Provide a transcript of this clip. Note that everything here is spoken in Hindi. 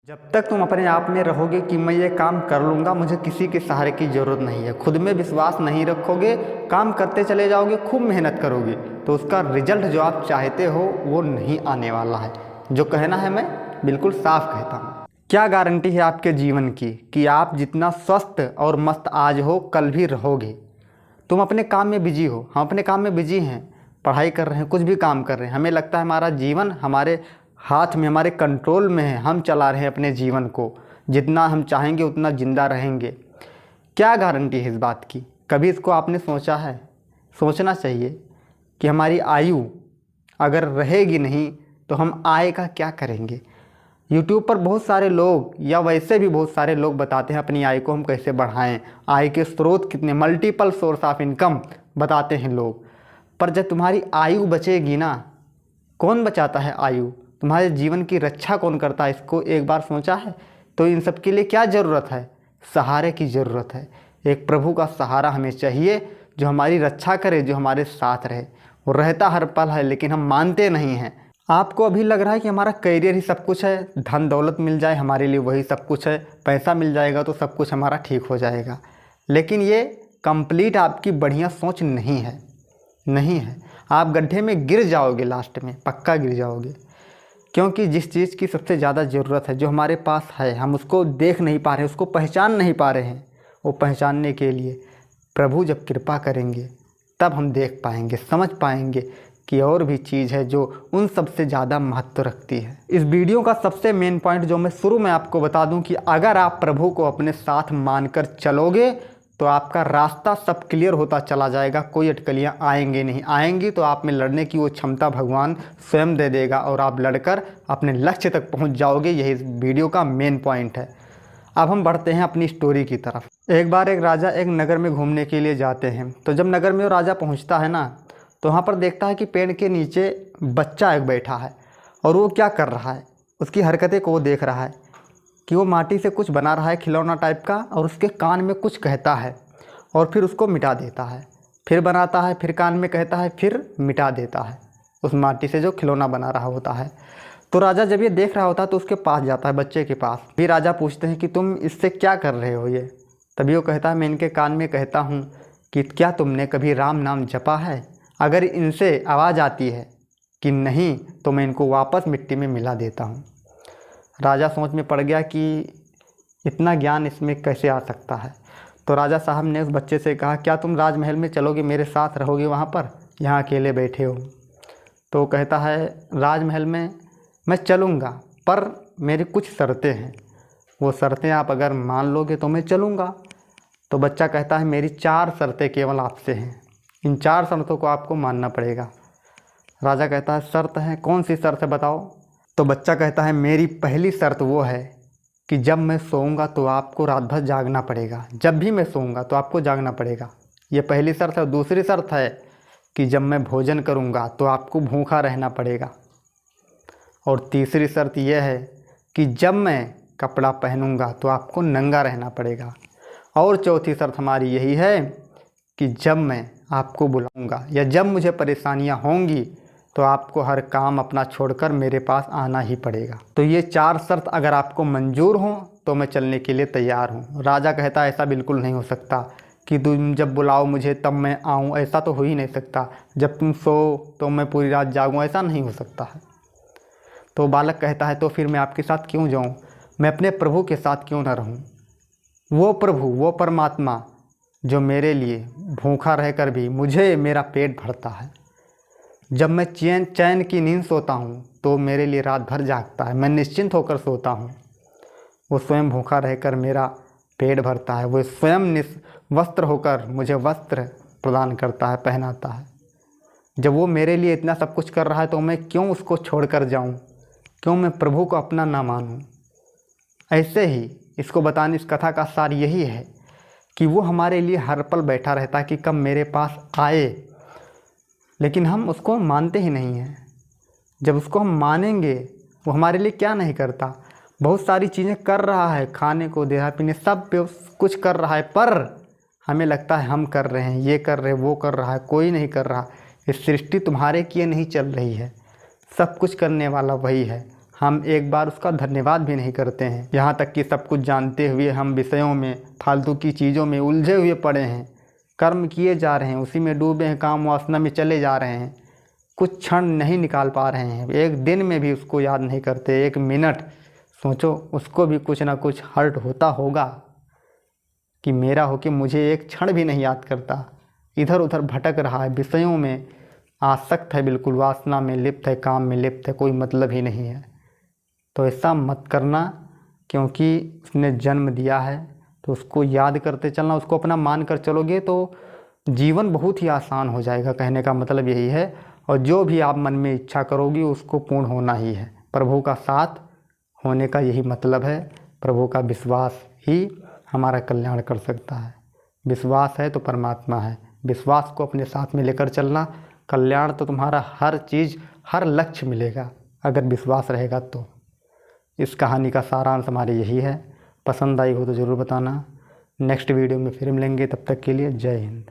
जब तक तुम अपने आप में रहोगे कि मैं ये काम कर लूँगा, मुझे किसी के सहारे की ज़रूरत नहीं है, खुद में विश्वास नहीं रखोगे, काम करते चले जाओगे, खूब मेहनत करोगे, तो उसका रिजल्ट जो आप चाहते हो वो नहीं आने वाला है। जो कहना है मैं बिल्कुल साफ कहता हूँ। क्या गारंटी है आपके जीवन की कि आप जितना स्वस्थ और मस्त आज हो कल भी रहोगे। तुम अपने काम में बिजी हो, हम अपने काम में बिजी हैं, पढ़ाई कर रहे हैं, कुछ भी काम कर रहे हैं, हमें लगता है हमारा जीवन हमारे हाथ में, हमारे कंट्रोल में है, हम चला रहे हैं अपने जीवन को, जितना हम चाहेंगे उतना ज़िंदा रहेंगे। क्या गारंटी है इस बात की? कभी इसको आपने सोचा है? सोचना चाहिए कि हमारी आयु अगर रहेगी नहीं तो हम आय का क्या करेंगे। यूट्यूब पर बहुत सारे लोग या वैसे भी बहुत सारे लोग बताते हैं अपनी आय को हम कैसे बढ़ाएं, आय के स्रोत कितने, मल्टीपल सोर्स ऑफ इनकम बताते हैं लोग। पर जब तुम्हारी आयु बचेगी ना, कौन बचाता है आयु? तुम्हारे जीवन की रक्षा कौन करता है? इसको एक बार सोचा है? तो इन सब के लिए क्या ज़रूरत है? सहारे की ज़रूरत है। एक प्रभु का सहारा हमें चाहिए जो हमारी रक्षा करे, जो हमारे साथ रहे। वो रहता हर पल है लेकिन हम मानते नहीं हैं। आपको अभी लग रहा है कि हमारा करियर ही सब कुछ है, धन दौलत मिल जाए हमारे लिए वही सब कुछ है, पैसा मिल जाएगा तो सब कुछ हमारा ठीक हो जाएगा। लेकिन ये कंप्लीट आपकी बढ़िया सोच नहीं है, नहीं है। आप गड्ढे में गिर जाओगे, लास्ट में पक्का गिर जाओगे। क्योंकि जिस चीज़ की सबसे ज़्यादा ज़रूरत है, जो हमारे पास है, हम उसको देख नहीं पा रहे, उसको पहचान नहीं पा रहे हैं। वो पहचानने के लिए प्रभु जब कृपा करेंगे तब हम देख पाएंगे, समझ पाएंगे कि और भी चीज़ है जो उन सबसे ज़्यादा महत्व रखती है। इस वीडियो का सबसे मेन पॉइंट जो मैं शुरू में आपको बता दूं कि अगर आप प्रभु को अपने साथ मानकर चलोगे तो आपका रास्ता सब क्लियर होता चला जाएगा। कोई अटकलियाँ आएंगे नहीं, आएंगी तो आप में लड़ने की वो क्षमता भगवान स्वयं दे देगा और आप लड़कर अपने लक्ष्य तक पहुंच जाओगे। यही इस वीडियो का मेन पॉइंट है। अब हम बढ़ते हैं अपनी स्टोरी की तरफ। एक बार एक राजा एक नगर में घूमने के लिए जाते हैं। तो जब नगर में वो राजा पहुँचता है ना, तो वहाँ पर देखता है कि पेड़ के नीचे बच्चा एक बैठा है और वो क्या कर रहा है, उसकी हरकतें को वो देख रहा है कि वो माटी से कुछ बना रहा है, खिलौना टाइप का, और उसके कान में कुछ कहता है और फिर उसको मिटा देता है। फिर बनाता है, फिर कान में कहता है, फिर मिटा देता है उस माटी से जो खिलौना बना रहा होता है। तो राजा जब ये देख रहा होता है तो उसके पास जाता है, बच्चे के पास। फिर राजा पूछते हैं कि तुम इससे क्या कर रहे हो ये? तभी वो कहता है, मैं इनके कान में कहता हूँ कि क्या तुमने कभी राम नाम जपा है? अगर इनसे आवाज़ आती है कि नहीं तो मैं इनको वापस मिट्टी में मिला देता हूँ। राजा सोच में पड़ गया कि इतना ज्ञान इसमें कैसे आ सकता है। तो राजा साहब ने उस बच्चे से कहा, क्या तुम राजमहल में चलोगे, मेरे साथ रहोगे वहाँ पर, यहाँ अकेले बैठे हो? तो कहता है, राजमहल में मैं चलूँगा पर मेरी कुछ शर्तें हैं, वो शर्तें आप अगर मान लोगे तो मैं चलूँगा। तो बच्चा कहता है, मेरी 4 शर्तें केवल आपसे हैं, इन 4 शर्तों को आपको मानना पड़ेगा। राजा कहता है, शर्त है? कौन सी शर्त है बताओ? तो बच्चा कहता है, मेरी पहली शर्त वो है कि जब मैं सोऊंगा तो आपको रात भर जागना पड़ेगा, जब भी मैं सोऊंगा तो आपको जागना पड़ेगा, ये पहली शर्त है। दूसरी शर्त है कि जब मैं भोजन करूंगा तो आपको भूखा रहना पड़ेगा। और तीसरी शर्त यह है कि जब मैं कपड़ा पहनूंगा तो आपको नंगा रहना पड़ेगा। और चौथी शर्त हमारी यही है कि जब मैं आपको बुलाऊंगा या जब मुझे परेशानियां होंगी तो आपको हर काम अपना छोड़कर मेरे पास आना ही पड़ेगा। तो ये 4 शर्त अगर आपको मंजूर हों तो मैं चलने के लिए तैयार हूँ। राजा कहता है, ऐसा बिल्कुल नहीं हो सकता कि तुम जब बुलाओ मुझे तब मैं आऊँ, ऐसा तो हो ही नहीं सकता। जब तुम सो तो मैं पूरी रात जागूँ, ऐसा नहीं हो सकता है। तो बालक कहता है, तो फिर मैं आपके साथ क्यों जाऊँ, मैं अपने प्रभु के साथ क्यों ना रहूँ? वो प्रभु, वो परमात्मा जो मेरे लिए भूखा रहकर भी मुझे मेरा पेट भरता है। जब मैं चैन की नींद सोता हूँ तो मेरे लिए रात भर जागता है, मैं निश्चिंत होकर सोता हूँ। वो स्वयं भूखा रहकर मेरा पेट भरता है, वो स्वयं वस्त्र होकर मुझे वस्त्र प्रदान करता है, पहनाता है। जब वो मेरे लिए इतना सब कुछ कर रहा है तो मैं क्यों उसको छोड़कर जाऊँ, क्यों मैं प्रभु को अपना ना मानूँ? ऐसे ही इसको बताने, इस कथा का सार यही है कि वो हमारे लिए हर पल बैठा रहता है कि कब मेरे पास आए, लेकिन हम उसको मानते ही नहीं हैं। जब उसको हम मानेंगे, वो हमारे लिए क्या नहीं करता, बहुत सारी चीज़ें कर रहा है, खाने को दे रहा है, पीने सब कुछ कर रहा है, पर हमें लगता है हम कर रहे हैं, ये कर रहे हैं, वो कर रहा है, कोई नहीं कर रहा। इस सृष्टि तुम्हारे किए नहीं चल रही है, सब कुछ करने वाला वही है। हम एक बार उसका धन्यवाद भी नहीं करते हैं। यहाँ तक कि सब कुछ जानते हुए हम विषयों में, फालतू की चीज़ों में उलझे हुए पड़े हैं, कर्म किए जा रहे हैं, उसी में डूबे हैं, काम वासना में चले जा रहे हैं, कुछ क्षण नहीं निकाल पा रहे हैं, एक दिन में भी उसको याद नहीं करते, एक मिनट सोचो, उसको भी कुछ ना कुछ हर्ट होता होगा कि मेरा हो कि मुझे एक क्षण भी नहीं याद करता, इधर उधर भटक रहा है, विषयों में आसक्त है, बिल्कुल वासना में लिप्त है, काम में लिप्त है, कोई मतलब ही नहीं है। तो ऐसा मत करना, क्योंकि उसने जन्म दिया है तो उसको याद करते चलना, उसको अपना मान कर चलोगे तो जीवन बहुत ही आसान हो जाएगा। कहने का मतलब यही है। और जो भी आप मन में इच्छा करोगी उसको पूर्ण होना ही है। प्रभु का साथ होने का यही मतलब है। प्रभु का विश्वास ही हमारा कल्याण कर सकता है। विश्वास है तो परमात्मा है। विश्वास को अपने साथ में लेकर चलना, कल्याण तो तुम्हारा हर चीज़, हर लक्ष्य मिलेगा अगर विश्वास रहेगा तो। इस कहानी का सारांश हमारे यही है। पसंद आई हो तो ज़रूर बताना। नेक्स्ट वीडियो में फिर मिलेंगे, तब तक के लिए जय हिंद।